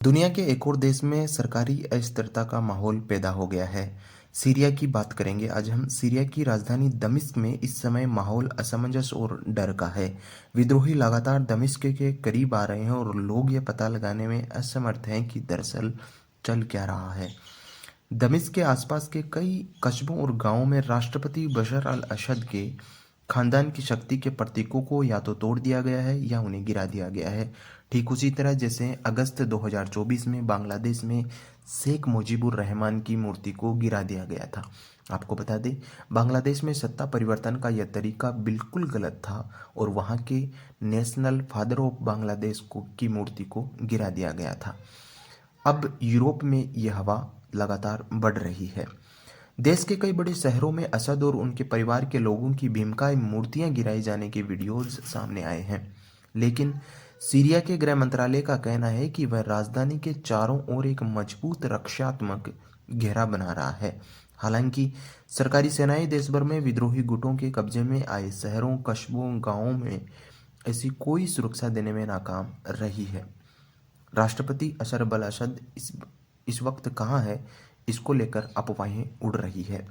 दुनिया के एक और देश में सरकारी अस्थिरता का माहौल पैदा हो गया है। सीरिया की बात करेंगे आज हम। सीरिया की राजधानी दमिश्क में इस समय माहौल असमंजस और डर का है। विद्रोही लगातार दमिश्क के करीब आ रहे हैं और लोग ये पता लगाने में असमर्थ हैं कि दरअसल चल क्या रहा है। दमिश्क के आसपास के कई कस्बों और गांवों में राष्ट्रपति बशर अल असद के खानदान की शक्ति के प्रतीकों को या तो तोड़ दिया गया है या उन्हें गिरा दिया गया है। ठीक उसी तरह जैसे अगस्त 2024 में बांग्लादेश में शेख मुजीबुर रहमान की मूर्ति को गिरा दिया गया था। आपको बता दें, बांग्लादेश में सत्ता परिवर्तन का यह तरीका बिल्कुल गलत था और वहाँ के नेशनल फादर ऑफ बांग्लादेश को की मूर्ति को गिरा दिया गया था। अब यूरोप में यह हवा लगातार बढ़ रही है। देश के कई बड़े शहरों में असद और उनके परिवार के लोगों की भीमकाय मूर्तियां गिराए जाने के वीडियोज सामने आए हैं। लेकिन सीरिया के गृह मंत्रालय का कहना है कि वह राजधानी के चारों ओर एक मजबूत रक्षात्मक घेरा बना रहा है। हालांकि सरकारी सेनाएं देश भर में विद्रोही गुटों के कब्जे में आए शहरों, कस्बों, गांवों में ऐसी कोई सुरक्षा देने में नाकाम रही है। राष्ट्रपति अशर अल असद इस वक्त कहाँ है, इसको लेकर अफवाहें उड़ रही है।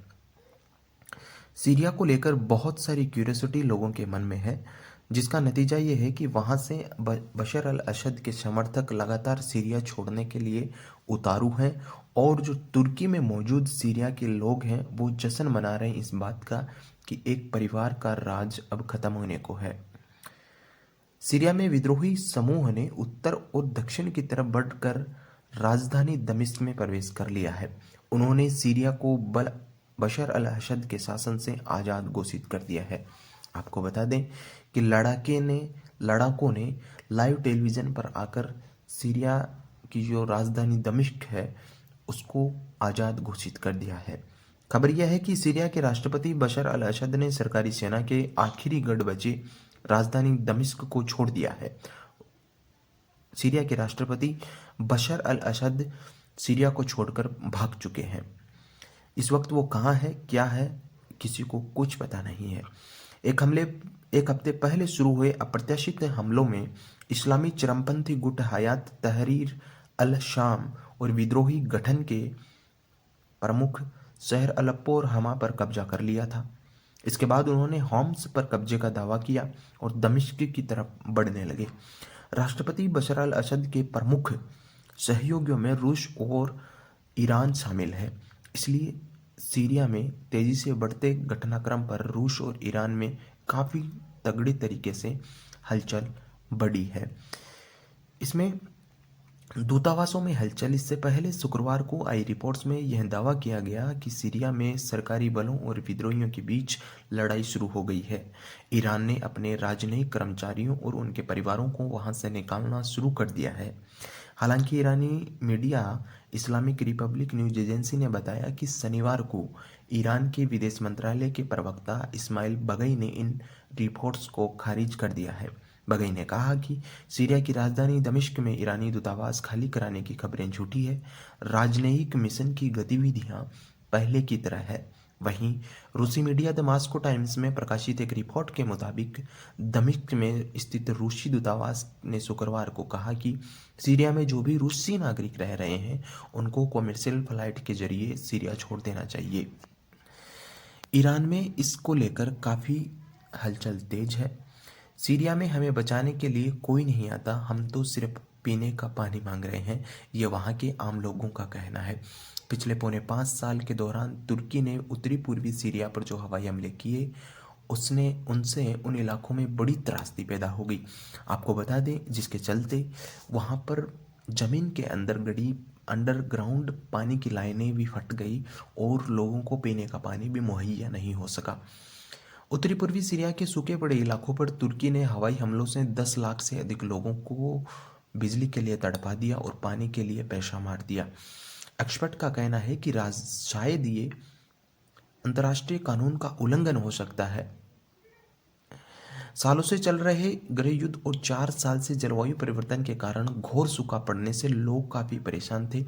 सीरिया को लेकर बहुत सारी क्यूरियोसिटी लोगों के मन में है, जिसका नतीजा ये है कि वहां से बशर अल असद के समर्थक लगातार सीरिया छोड़ने के लिए उतारू हैं और जो तुर्की में मौजूद सीरिया के लोग हैं वो जश्न मना रहे हैं इस बात का कि एक परिवार का राज अब खत्म होने को है। सीरिया में विद्रोही समूह ने उत्तर और दक्षिण की तरफ बढ़कर राजधानी दमिश्क में प्रवेश कर लिया है। उन्होंने सीरिया को बशर अल असद के शासन से आज़ाद घोषित कर दिया है। आपको बता दें कि लड़ाकों ने लाइव टेलीविज़न पर आकर सीरिया की जो राजधानी दमिश्क है उसको आज़ाद घोषित कर दिया है। खबर यह है कि सीरिया के राष्ट्रपति बशर अल असद ने सरकारी सेना के आखिरी गढ़ बचे राजधानी दमिश्क को छोड़ दिया है। सीरिया के राष्ट्रपति बशर अल असद सीरिया को छोड़कर भाग चुके हैं। इस वक्त वो कहाँ है, क्या है, किसी को कुछ पता नहीं है। एक हफ्ते पहले शुरू हुए अप्रत्याशित हमलों में इस्लामी चरमपंथी गुट हयात तहरीर अल शाम और विद्रोही गठन के प्रमुख शहर अलेप्पो और हमा पर कब्जा कर लिया था। इसके बाद उन्होंने होम्स पर कब्जे का दावा किया और दमिश्क की तरफ बढ़ने लगे। राष्ट्रपति बशर अल असद के प्रमुख सहयोगियों में रूस और ईरान शामिल है। इसलिए सीरिया में तेजी से बढ़ते घटनाक्रम पर रूस और ईरान में काफ़ी तगड़ी तरीके से हलचल बढ़ी है। इसमें दूतावासों में हलचल। इससे पहले शुक्रवार को आई रिपोर्ट्स में यह दावा किया गया कि सीरिया में सरकारी बलों और विद्रोहियों के बीच लड़ाई शुरू हो गई है। ईरान ने अपने राजनयिक कर्मचारियों और उनके परिवारों को वहां से निकालना शुरू कर दिया है। हालांकि ईरानी media Islamic Republic News Agency ने बताया कि शनिवार को ईरान के विदेश मंत्रालय के प्रवक्ता इस्माइल बगई ने इन रिपोर्ट्स को खारिज कर दिया है। बगई ने कहा कि सीरिया की राजधानी दमिश्क में ईरानी दूतावास खाली कराने की खबरें झूठी है। राजनयिक मिशन की गतिविधियां पहले की तरह है। वहीं रूसी मीडिया द मॉस्को टाइम्स में प्रकाशित एक रिपोर्ट के मुताबिक दमिश्क में स्थित रूसी दूतावास ने शुक्रवार को कहा कि सीरिया में जो भी रूसी नागरिक रह रहे हैं उनको कॉमर्शियल फ्लाइट के जरिए सीरिया छोड़ देना चाहिए। ईरान में इसको लेकर काफ़ी हलचल तेज है। सीरिया में हमें बचाने के लिए कोई नहीं आता, हम तो सिर्फ पीने का पानी मांग रहे हैं, ये वहाँ के आम लोगों का कहना है। पिछले पौने 5 साल के दौरान तुर्की ने उत्तरी पूर्वी सीरिया पर जो हवाई हमले किए उसने उनसे उन इलाकों में बड़ी त्रासदी पैदा हो गई। आपको बता दें, जिसके चलते वहाँ पर ज़मीन के अंदर गड़ी अंडरग्राउंड पानी की लाइनें भी फट गई और लोगों को पीने का पानी भी मुहैया नहीं हो सका। उत्तरी पूर्वी सीरिया के सूखे पड़े इलाकों पर तुर्की ने हवाई हमलों से 10 लाख से अधिक लोगों को बिजली के लिए तड़पा दिया और पानी के लिए पेशा मार दिया। एक्सपर्ट का कहना है कि शायद ये अंतर्राष्ट्रीय कानून का उल्लंघन हो सकता है। सालों से चल रहे गृह युद्ध और 4 साल से जलवायु परिवर्तन के कारण घोर सूखा पड़ने से लोग काफ़ी परेशान थे।